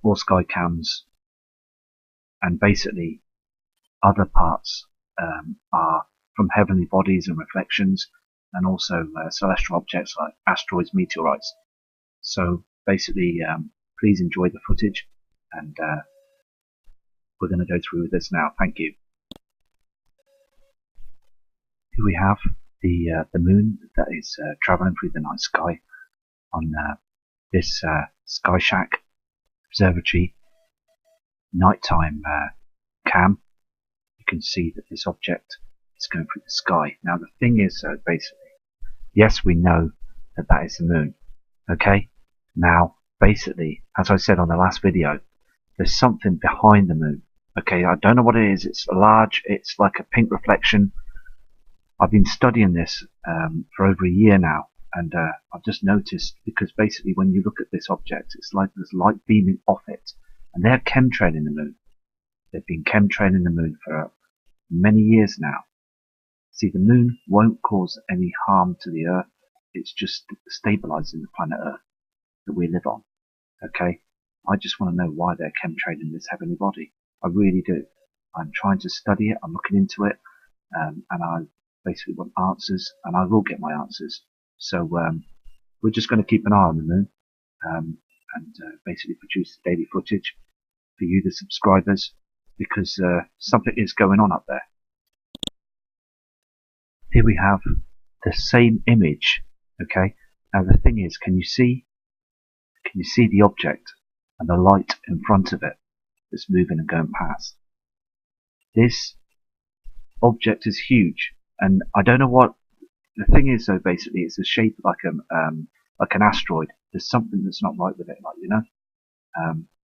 or sky cams, and basically other parts are from heavenly bodies and reflections, and also celestial objects like asteroids, meteorites. So basically, please enjoy the footage, and we're going to go through with this now. Thank you. Here we have the moon that is traveling through the night sky on this Sky Shack observatory nighttime cam. You can see that this object is going through the sky. Now the thing is, basically, yes, we know that that is the moon. Okay. Now, basically, as I said on the last video, there's something behind the moon. Okay, I don't know what it is. It's large. It's like a pink reflection. I've been studying this for over a year now, and I've just noticed, because basically when you look at this object, it's like there's light beaming off it, and they're chemtrailing the moon. They've been chemtrailing the moon for many years now. See, the moon won't cause any harm to the Earth. It's just stabilizing the planet Earth that we live on. Okay, I just want to know why they're chemtrailing this heavenly body. I really do. I'm trying to study it. I'm looking into it, and I basically want answers, and I will get my answers. So we're just going to keep an eye on the moon, and basically produce daily footage for you, the subscribers, because something is going on up there. Here we have the same image. Okay, now the thing is, can you see the object and the light in front of it that's moving and going past? This object is huge, and I don't know what the thing is. Though basically, it's a shape like an asteroid. There's something that's not right with it, like, you know.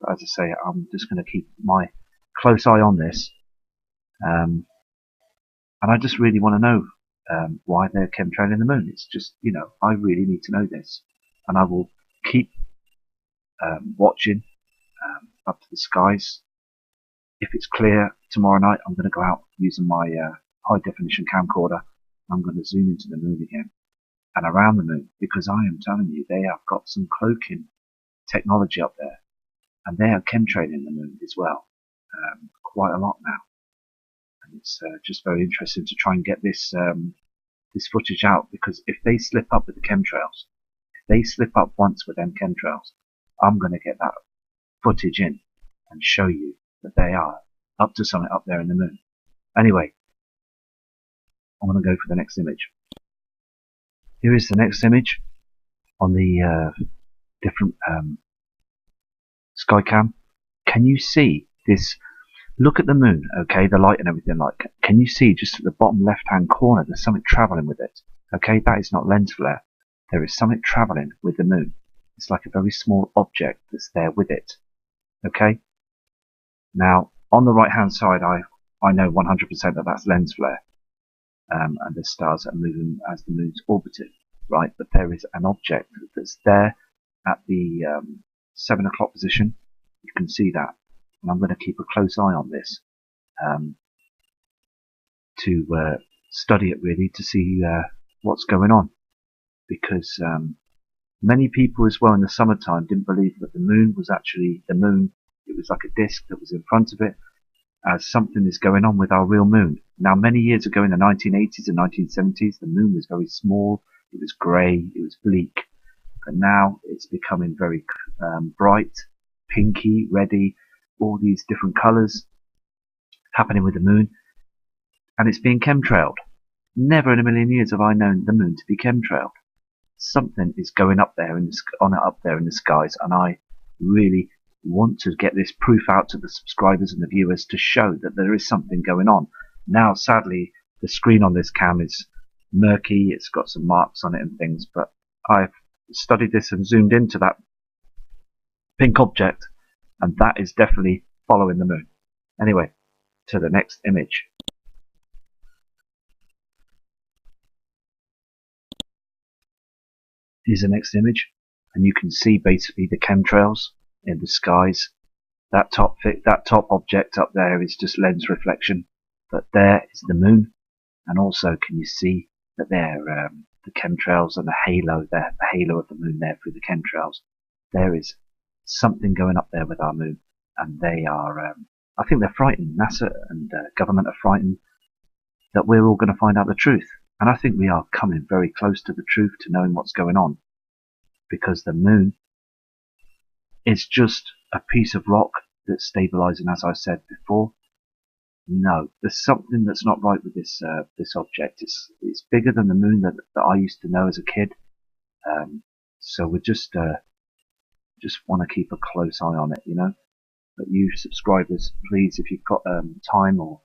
But as I say, I'm just going to keep my close eye on this, and I just really want to know why they're chemtrailing the moon. It's just, you know, I really need to know this, and I will keep watching up to the skies. If it's clear tomorrow night, I'm going to go out using my high definition camcorder. I'm going to zoom into the moon again and around the moon, because I am telling you, they have got some cloaking technology up there, and they are chemtrailing the moon as well, quite a lot now. And it's just very interesting to try and get this this footage out, because if they slip up with the chemtrails, if they slip up once with them chemtrails, I'm going to get that footage in and show you that they are up to something up there in the moon. Anyway, I'm going to go for the next image. Here is the next image on the different Skycam. Can you see this? Look at the moon, okay, the light and everything. Like, can you see just at the bottom left-hand corner, there's something traveling with it? Okay, that is not lens flare. There is something traveling with the moon. It's like a very small object that's there with it. Okay. Now, on the right-hand side, I know 100% that that's lens flare, and the stars are moving as the moon's orbiting, right? But there is an object that's there at the 7 o'clock position. You can see that. And I'm going to keep a close eye on this to study it, really, to see what's going on, because many people as well in the summertime didn't believe that the moon was actually the moon. It was like a disc that was in front of it, as something is going on with our real moon. Now, many years ago in the 1980s and 1970s, the moon was very small, it was grey, it was bleak, but now it's becoming very bright, pinky, reddy, all these different colours happening with the moon, and it's being chemtrailed. Never in a million years have I known the moon to be chemtrailed. Something is going up there in the skies, and I really want to get this proof out to the subscribers and the viewers to show that there is something going on. Now, sadly, the screen on this cam is murky. It's got some marks on it and things, but I've studied this and zoomed into that pink object, and that is definitely following the moon. Anyway, to the next image. Here's the next image, and you can see basically the chemtrails in the skies. That top object up there is just lens reflection, but there is the moon, and also can you see that there the chemtrails and the halo there, the halo of the moon there through the chemtrails. There is something going up there with our moon, and they are. I think they're frightened. NASA and government are frightened that we're all going to find out the truth, and I think we are coming very close to the truth, to knowing what's going on, because the moon is just a piece of rock that's stabilizing, as I said before. No, there's something that's not right with this object. It's bigger than the moon that I used to know as a kid. So we just want to keep a close eye on it, you know. But you subscribers, please, if you've got time or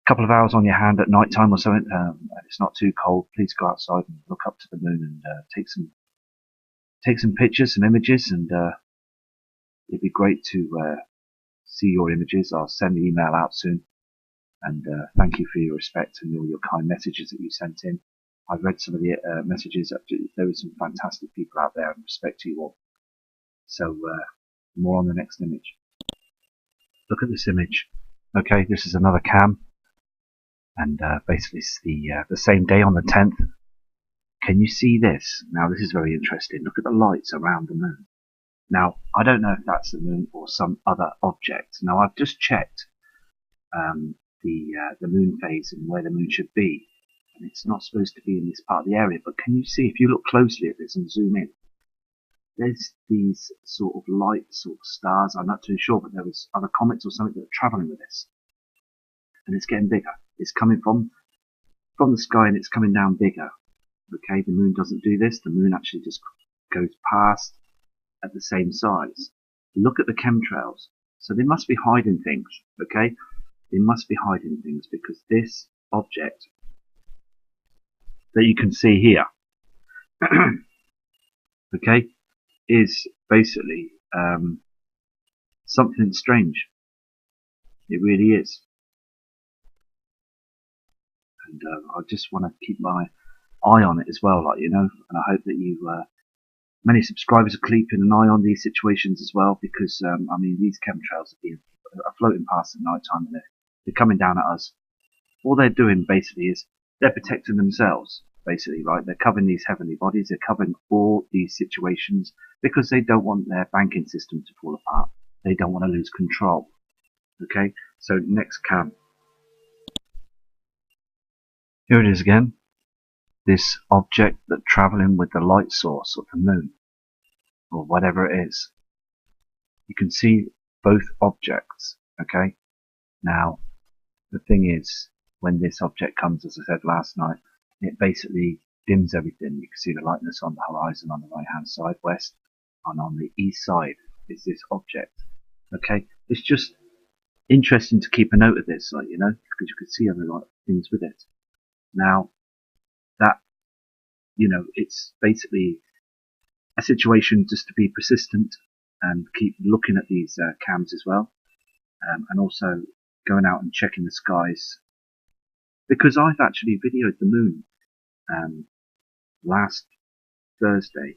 a couple of hours on your hand at night time or something, and it's not too cold, please go outside and look up to the moon and take some pictures, some images, and it'd be great to see your images. I'll send the email out soon. And thank you for your respect and all your kind messages that you sent in. I've read some of the messages. There were some fantastic people out there, and respect to you all. So more on the next image. Look at this image. Okay, this is another cam, and basically it's the same day on the 10th. Can you see this? Now this is very interesting. Look at the lights around the moon. Now I don't know if that's the moon or some other object. Now I've just checked the moon phase and where the moon should be, and it's not supposed to be in this part of the area. But can you see, if you look closely at this and zoom in, there's these sort of light sort of stars. I'm not too sure, but there was other comets or something that are traveling with this, and it's getting bigger. It's coming from the sky and it's coming down bigger. Okay, the moon doesn't do this. The moon actually just goes past at the same size. Look at the chemtrails. So they must be hiding things. Okay, they must be hiding things, because this object that you can see here, okay, is basically something strange. It really is. And I just want to keep my eye on it as well, like, you know, and I hope that you many subscribers are keeping an eye on these situations as well, because I mean, these chemtrails are floating past at night time, and they're coming down at us. All they're doing basically is they're protecting themselves, basically, right? They're covering these heavenly bodies, they're covering all these situations, because they don't want their banking system to fall apart. They don't want to lose control. Okay, so next cam. Here it is again. This object that's traveling with the light source of the moon, or whatever it is. You can see both objects, okay? Now, the thing is, when this object comes, as I said last night, it basically dims everything. You can see the lightness on the horizon on the right hand side, west, and on the east side is this object. Okay, it's just interesting to keep a note of this, like, you know, because you can see other things with it. Now, that, you know, it's basically a situation just to be persistent and keep looking at these cams as well, and also going out and checking the skies, because I've actually videoed the moon last Thursday,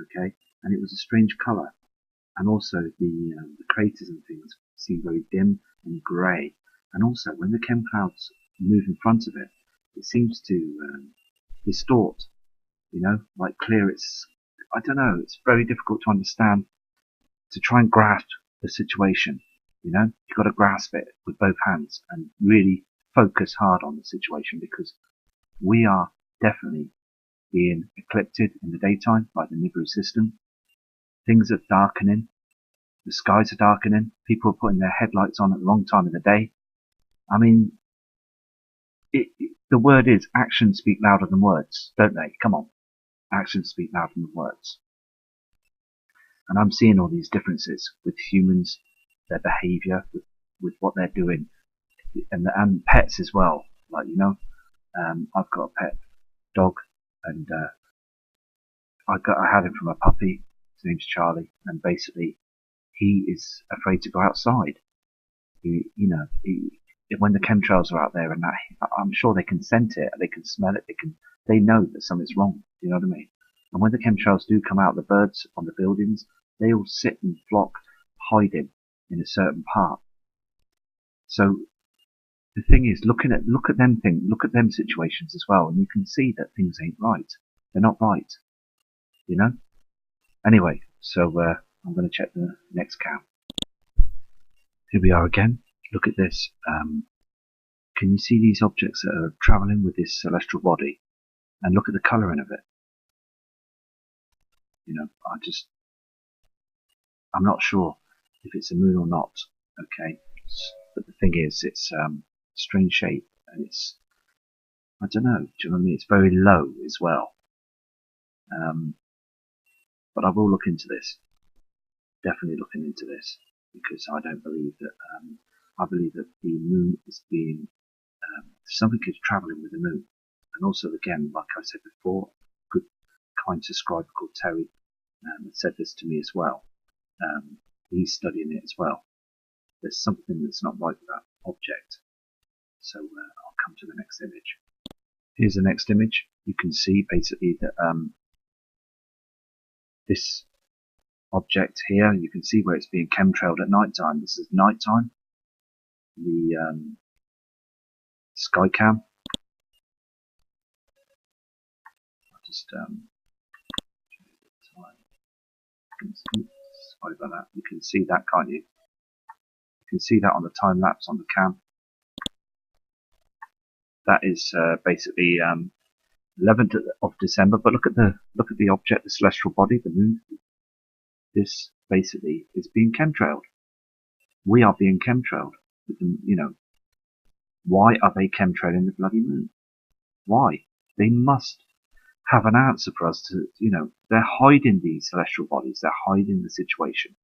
okay, and it was a strange colour, and also the craters and things seem very dim and grey, and also when the chem clouds move in front of it, it seems to distort, you know, like clear. I don't know, it's very difficult to understand, to try and grasp the situation, you know. You've got to grasp it with both hands and really focus hard on the situation, because we are definitely being eclipsed in the daytime by the Nibiru system. Things are darkening, the skies are darkening, people are putting their headlights on at the wrong time of the day. I mean, the word is, actions speak louder than words, don't they? Come on, actions speak louder than words. And I'm seeing all these differences with humans, their behaviour, with what they're doing, and pets as well. Like, you know, I've got a pet dog, and I had him from a puppy. His name's Charlie, and basically he is afraid to go outside. When the chemtrails are out there, and that, I'm sure they can scent it, they can smell it, they know that something's wrong. You know what I mean? And when the chemtrails do come out, the birds on the buildings, they all sit and flock, hiding in a certain part. So the thing is, look at them situations as well, and you can see that things ain't right. They're not right, you know. Anyway, so I'm going to check the next cam. Here we are again. Look at this. Can you see these objects that are travelling with this celestial body? And look at the colouring of it. You know, I'm not sure if it's a moon or not. Okay, but the thing is, it's strange shape, and it's, I don't know. Do you know what I mean? It's very low as well. But I will look into this. Definitely looking into this, because I don't believe that. I believe that the moon is being something is travelling with the moon, and also again, like I said before, a good kind subscriber called Terry said this to me as well. He's studying it as well. There's something that's not right with that object. So I'll come to the next image. Here's the next image. You can see basically that this object here, you can see where it's being chemtrailed at night time. This is night time. The sky cam. I'll just sorry about that. You can see that, can't you? You can see that on the time lapse on the cam. That is basically 11th of December. But look at the object, the celestial body, the moon. This basically is being chemtrailed. We are being chemtrailed. You know, why are they chemtrailing the bloody moon? Why? They must have an answer for us to, you know, they're hiding these celestial bodies. They're hiding the situation.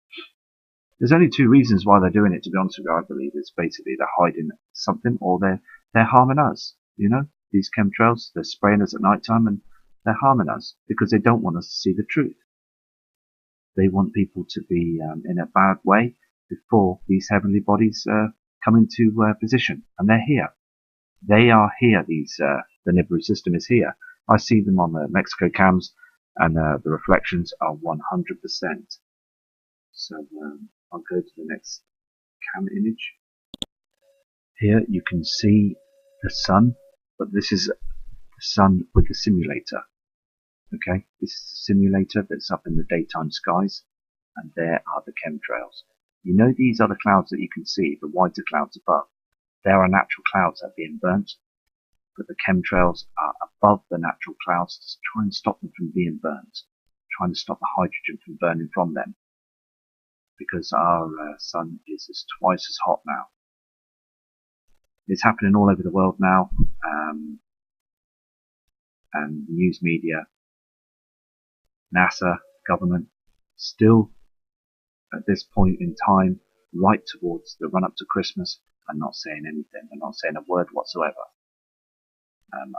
There's only two reasons why they're doing it, to be honest with you. I believe it's basically they're hiding something, or they're harming us. You know, these chemtrails, they're spraying us at night time, and they're harming us because they don't want us to see the truth. They want people to be in a bad way before these heavenly bodies come into position, and they're here. They are here. The Nibiru system is here. I see them on the Mexico cams, and the reflections are 100%. So I'll go to the next cam image. Here you can see the sun, but this is the sun with the simulator. Okay, this is the simulator that's up in the daytime skies, and there are the chemtrails. You know, these are the clouds that you can see, the whiter clouds above. There are natural clouds that are being burnt, but the chemtrails are above the natural clouds to try and stop them from being burnt, trying to stop the hydrogen from burning from them, because our sun is twice as hot now. It's happening all over the world now, and news media, NASA, government, still at this point in time, right towards the run up to Christmas, are not saying anything. They're not saying a word whatsoever.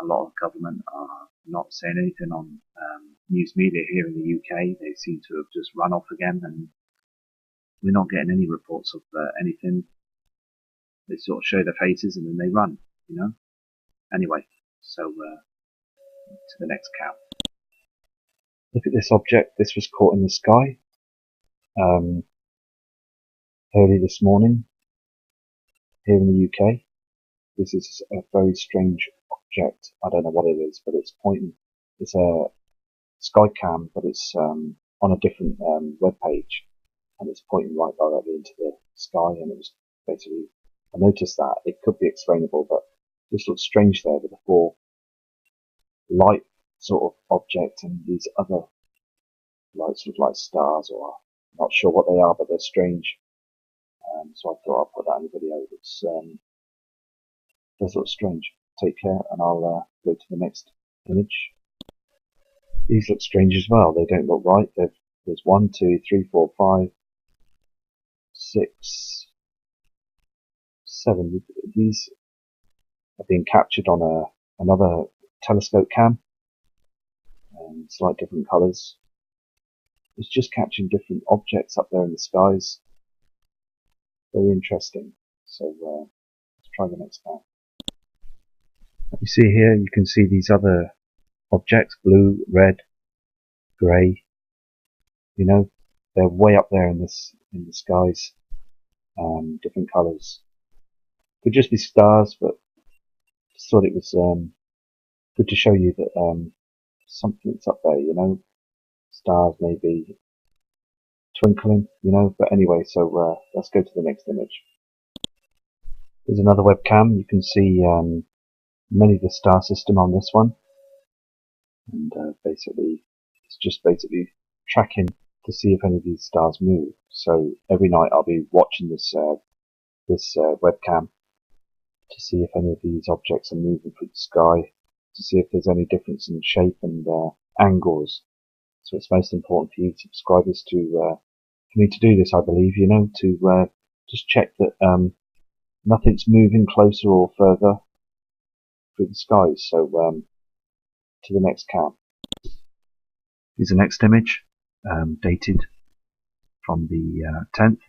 A lot of government are not saying anything on news media here in the UK. They seem to have just run off again, and we're not getting any reports of anything. They sort of show their faces and then they run, you know. Anyway, so to the next cam. Look at this object. This was caught in the sky early this morning here in the UK. This is a very strange object. I don't know what it is, but it's pointing. It's a sky cam, but it's on a different web page, and it's pointing right directly into the sky. And it was basically, I noticed that it could be explainable, but this looks strange there with the four light sort of object, and these other lights look like stars, or I'm not sure what they are, but they're strange. So I thought I'll put that in the video. It's does look strange. Take care, and I'll go to the next image. These look strange as well. They don't look right. There's 1, 2, 3, 4, 5, 6, 7. These are being captured on another telescope cam. It's like different colours. It's just catching different objects up there in the skies. Very interesting. So let's try the next cam. You see here, you can see these other objects, blue, red, grey. You know, they're way up there in the skies. Different colours. Could just be stars, but just thought it was good to show you that something's up there. You know, stars maybe. twinkling, you know. But anyway, so let's go to the next image. There's another webcam. You can see many of the star system on this one, and basically it's just basically tracking to see if any of these stars move. So every night I'll be watching this webcam to see if any of these objects are moving through the sky, to see if there's any difference in shape and angles. So it's most important for you subscribers to for me to do this, I believe, you know, to just check that nothing's moving closer or further through the skies. So to the next cam. Here's the next image, dated from the 10th.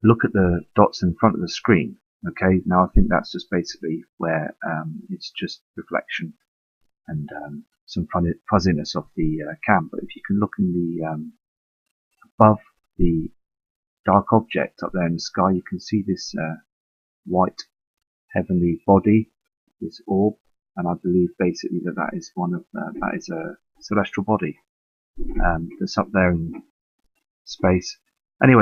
Look at the dots in front of the screen. Okay, now I think that's just basically where it's just reflection and some fuzziness of the cam. But if you can look in the above the dark object up there in the sky, you can see this white heavenly body, this orb, and I believe basically that is one of that is a celestial body that's up there in space.